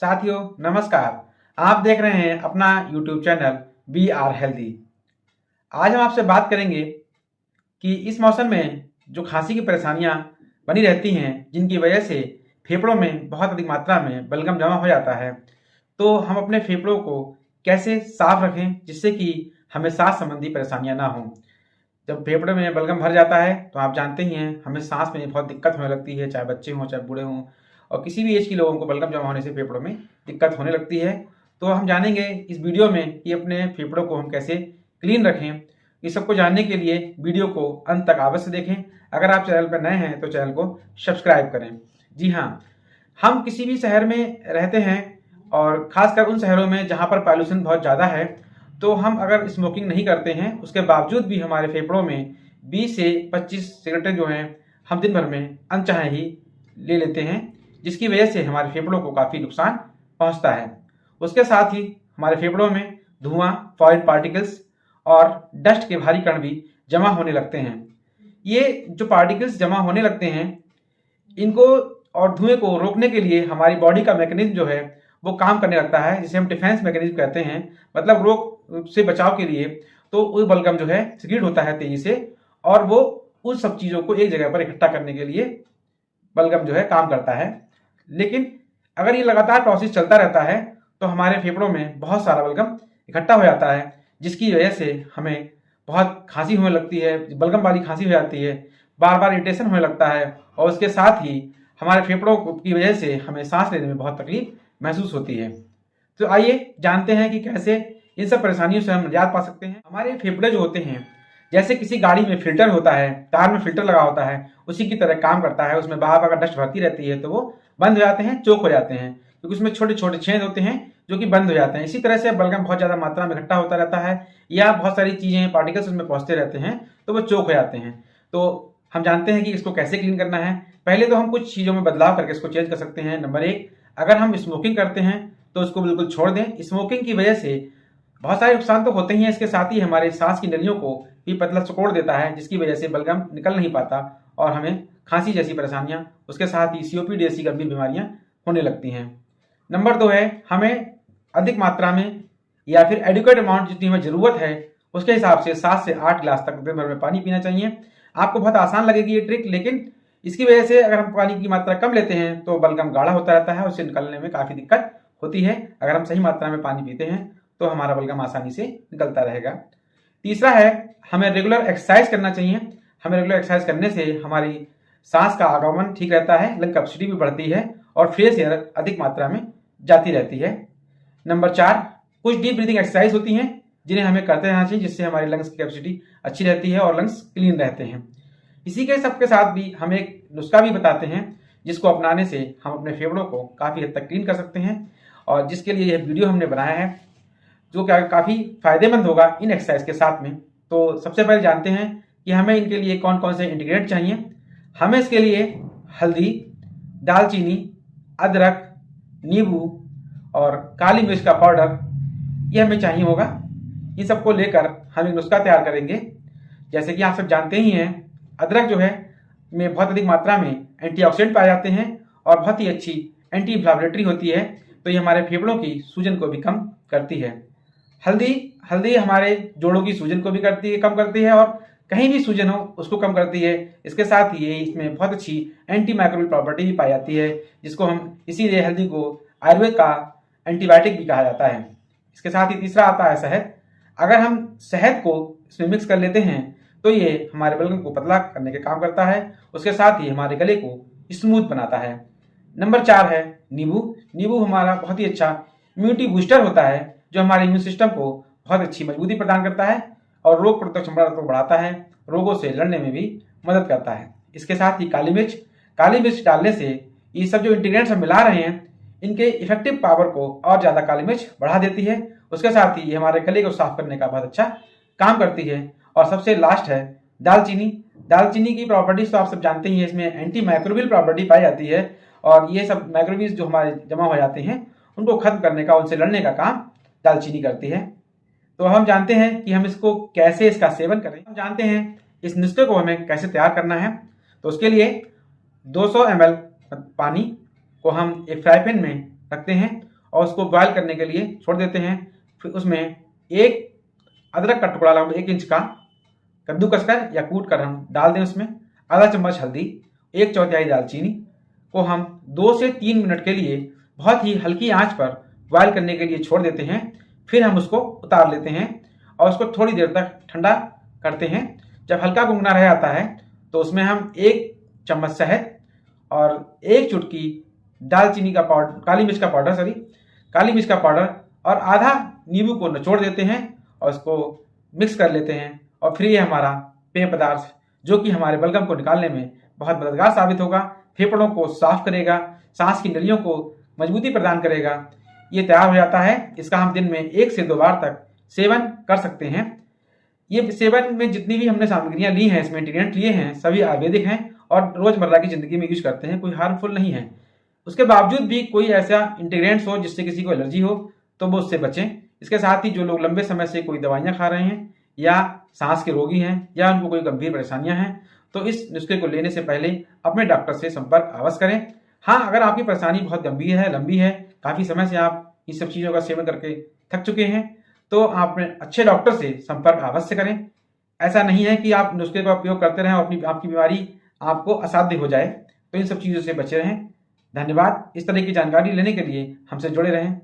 साथियों नमस्कार। आप देख रहे हैं अपना YouTube channel B R healthy. आज हम आपसे बात करेंगे कि इस मौसम में जो खांसी की परेशानियां बनी रहती हैं, जिनकी वजह से फेफड़ों में बहुत अधिक मात्रा में बलगम जमा हो जाता है, तो हम अपने फेफड़ों को कैसे साफ रखें जिससे कि हमें सांस संबंधी परेशानियां ना हों। जब फेफड़े में बलगम भर जाता है तो आप जानते ही हैं, हमें सांस में बहुत दिक्कत होने लगती है, चाहे बच्चे हों चाहे बूढ़े हों, और किसी भी एज के लोगों को बलगम जमा होने से फेफड़ों में दिक्कत होने लगती है। तो हम जानेंगे इस वीडियो में कि अपने फेफड़ों को हम कैसे क्लीन रखें। इस सबको जानने के लिए वीडियो को अंत तक अवश्य देखें। अगर आप चैनल पर नए हैं तो चैनल को सब्सक्राइब करें। जी हाँ, हम किसी भी शहर में रहते हैं और खासकर उन शहरों में जहाँ पर पॉल्यूशन बहुत ज़्यादा है, तो हम अगर स्मोकिंग नहीं करते हैं, उसके बावजूद भी हमारे फेफड़ों में 20 से 25 सिगरेटें जो हैं हम दिन भर में अनचाहे ही ले लेते हैं, जिसकी वजह से हमारे फेफड़ों को काफ़ी नुकसान पहुंचता है। उसके साथ ही हमारे फेफड़ों में धुआं, फॉरेन पार्टिकल्स और डस्ट के भारी कण भी जमा होने लगते हैं। ये जो पार्टिकल्स जमा होने लगते हैं, इनको और धुएं को रोकने के लिए हमारी बॉडी का मैकेनिज्म जो है वो काम करने लगता है, जिसे हम डिफेंस मैकेनिज्म कहते हैं। मतलब रोग से बचाव के लिए तो वो बलगम जो है सिक्रीट होता है तेजी से, और वो उस सब चीज़ों को एक जगह पर इकट्ठा करने के लिए बलगम जो है काम करता है। लेकिन अगर ये लगातार प्रोसेस चलता रहता है तो हमारे फेफड़ों में बहुत सारा बलगम इकट्ठा हो जाता है, जिसकी वजह से हमें बहुत खांसी होने लगती है, बलगम वाली खांसी हो जाती है, बार बार इरिटेशन होने लगता है, और उसके साथ ही हमारे फेफड़ों की वजह से हमें सांस लेने में बहुत तकलीफ महसूस होती है। तो आइए जानते हैं कि कैसे इन सब परेशानियों से हम निजात पा सकते हैं। हमारे फेफड़े जो होते हैं, जैसे किसी गाड़ी में फिल्टर होता है, कार में फिल्टर लगा होता है, उसी की तरह काम करता है। उसमें बार बार अगर डस्ट भरती रहती है तो वो बंद हो जाते हैं, चोक हो जाते हैं, क्योंकि उसमें छोटे छोटे छेद होते हैं जो कि बंद हो जाते हैं। इसी तरह से बलगम बहुत ज़्यादा मात्रा में इकट्ठा होता रहता है, या बहुत सारी चीज़ें पार्टिकल्स उसमें पहुँचते रहते हैं तो वो चोक हो जाते हैं। तो हम जानते हैं कि इसको कैसे क्लीन करना है। पहले तो हम कुछ चीज़ों में बदलाव करके इसको चेंज कर सकते हैं। नंबर 1, अगर हम स्मोकिंग करते हैं तो उसको बिल्कुल छोड़ दें। स्मोकिंग की वजह से बहुत सारे नुकसान तो होते ही हैं, इसके साथ ही हमारे सांस की नलियों को भी पतला सिकोड़ देता है, जिसकी वजह से बलगम निकल नहीं पाता और हमें खांसी जैसी परेशानियां, उसके साथ ही सीओपीडी जैसी गंभीर बीमारियां होने लगती हैं। नंबर 2 है, हमें अधिक मात्रा में या फिर एडिक्वेट अमाउंट जितनी हमें ज़रूरत है उसके हिसाब से 7 से 8 गिलास तक दिन भर में पानी पीना चाहिए। आपको बहुत आसान लगेगी ये ट्रिक, लेकिन इसकी वजह से अगर हम पानी की मात्रा कम लेते हैं तो बलगम गाढ़ा होता रहता है, उससे निकलने में काफ़ी दिक्कत होती है। अगर हम सही मात्रा में पानी पीते हैं तो हमारा बलगम आसानी से निकलता रहेगा। तीसरा है, हमें रेगुलर एक्सरसाइज करना चाहिए। हमें रेगुलर एक्सरसाइज करने से हमारी सांस का आगमन ठीक रहता है, लंग कैपेसिटी भी बढ़ती है और फ्रेश एयर अधिक मात्रा में जाती रहती है। नंबर 4, कुछ डीप ब्रीदिंग एक्सरसाइज होती हैं जिन्हें हमें करते रहना चाहिए, जिससे हमारी लंग्स की कैपेसिटी अच्छी रहती है और लंग्स क्लीन रहते हैं। इसी के सबके साथ भी हम एक नुस्खा भी बताते हैं, जिसको अपनाने से हम अपने फेफड़ों को काफ़ी हद तक क्लीन कर सकते हैं, और जिसके लिए यह वीडियो हमने बनाया है, जो क्या काफ़ी फायदेमंद होगा इन एक्सरसाइज के साथ में। तो सबसे पहले जानते हैं कि हमें इनके लिए कौन कौन से इंग्रेडिएंट चाहिए। हमें इसके लिए हल्दी, दालचीनी, अदरक, नींबू और काली मिर्च का पाउडर ये हमें चाहिए होगा। इन सबको लेकर हम एक नुस्खा तैयार करेंगे। जैसे कि आप सब जानते ही हैं, अदरक जो है में बहुत अधिक मात्रा में एंटीऑक्सीडेंट पाए जाते हैं और बहुत ही अच्छी एंटी इन्फ्लेमेटरी होती है, तो ये हमारे फेफड़ों की सूजन को भी कम करती है। हल्दी हमारे जोड़ों की सूजन को भी कम करती है, और कहीं भी सूजन हो उसको कम करती है। इसके साथ ही ये इसमें बहुत अच्छी एंटी माइक्रोबियल प्रॉपर्टी भी पाई जाती है, जिसको हम इसीलिए हल्दी को आयुर्वेद का एंटीबायोटिक भी कहा जाता है। इसके साथ ही तीसरा आता है शहद। अगर हम शहद को इसमें मिक्स कर लेते हैं तो ये हमारे बलगम को पतला करने के काम करता है, उसके साथ ही हमारे गले को स्मूथ बनाता है। नंबर 4 है नींबू। नींबू हमारा बहुत ही अच्छा इम्यूनिटी बूस्टर होता है, जो हमारे इम्यून सिस्टम को बहुत अच्छी मजबूती प्रदान करता है और रोग प्रतिरोधक क्षमता को बढ़ाता है, रोगों से लड़ने में भी मदद करता है। इसके साथ ही काली मिर्च डालने से ये सब जो इंग्रेडिएंट्स हम मिला रहे हैं, इनके इफेक्टिव पावर को और ज़्यादा काली मिर्च बढ़ा देती है। उसके साथ ही ये हमारे गले को साफ करने का बहुत अच्छा काम करती है। और सबसे लास्ट है दालचीनी की प्रॉपर्टीज तो आप सब जानते ही हैं, इसमें एंटी माइक्रोबियल प्रॉपर्टी पाई जाती है, और ये सब माइक्रोबीज जो हमारे जमा हो जाते हैं उनको खत्म करने का, उनसे लड़ने का काम दालचीनी करती है। तो हम जानते हैं कि हम इसको कैसे इसका सेवन करें। हम जानते हैं इस नुस्खे को हमें कैसे तैयार करना है। तो उसके लिए 200 ml पानी को हम एक फ्राई पैन में रखते हैं, और उसको बॉयल करने के लिए छोड़ देते हैं। फिर उसमें एक अदरक का टुकड़ा लगभग 1 इंच का कद्दूकस कर या कूट कर हम डाल दें। उसमें आधा चम्मच हल्दी, 1/4 दालचीनी को हम 2 से 3 मिनट के लिए बहुत ही हल्की आंच पर बॉयल करने के लिए छोड़ देते हैं। फिर हम उसको उतार लेते हैं और उसको थोड़ी देर तक ठंडा करते हैं। जब हल्का गुनगुना रह आता है तो उसमें हम 1 चम्मच शहद और 1 चुटकी दालचीनी का पाउडर, काली मिर्च का पाउडर और आधा नींबू को निचोड़ देते हैं और उसको मिक्स कर लेते हैं। और फिर ये हमारा पेय पदार्थ, जो कि हमारे बलगम को निकालने में बहुत मददगार साबित होगा, फेफड़ों को साफ करेगा, सांस की नलियों को मजबूती प्रदान करेगा, ये तैयार हो जाता है। इसका हम दिन में 1 से 2 बार तक सेवन कर सकते हैं। ये सेवन में जितनी भी हमने सामग्रियां ली हैं, इसमें इंग्रीडियंट लिए हैं, सभी आयुर्वेदिक हैं और रोजमर्रा की जिंदगी में यूज करते हैं, कोई हार्मफुल नहीं है। उसके बावजूद भी कोई ऐसा इंग्रीडियंट्स हो जिससे किसी को एलर्जी हो तो वो उससे बचें। इसके साथ ही जो लोग लंबे समय से कोई दवाइयां खा रहे हैं या सांस के रोगी हैं या उनको कोई गंभीर परेशानियां हैं तो इस नुस्खे को लेने से पहले अपने डॉक्टर से संपर्क अवश्य करें। हाँ, अगर आपकी परेशानी बहुत गंभीर है, लंबी है, काफी समय से आप इन सब चीजों का सेवन करके थक चुके हैं तो आप अच्छे डॉक्टर से संपर्क अवश्य करें। ऐसा नहीं है कि आप नुस्खे का उपयोग करते रहें और आपकी बीमारी आपको असाध्य हो जाए, तो इन सब चीजों से बचे रहें। धन्यवाद। इस तरह की जानकारी लेने के लिए हमसे जुड़े रहें।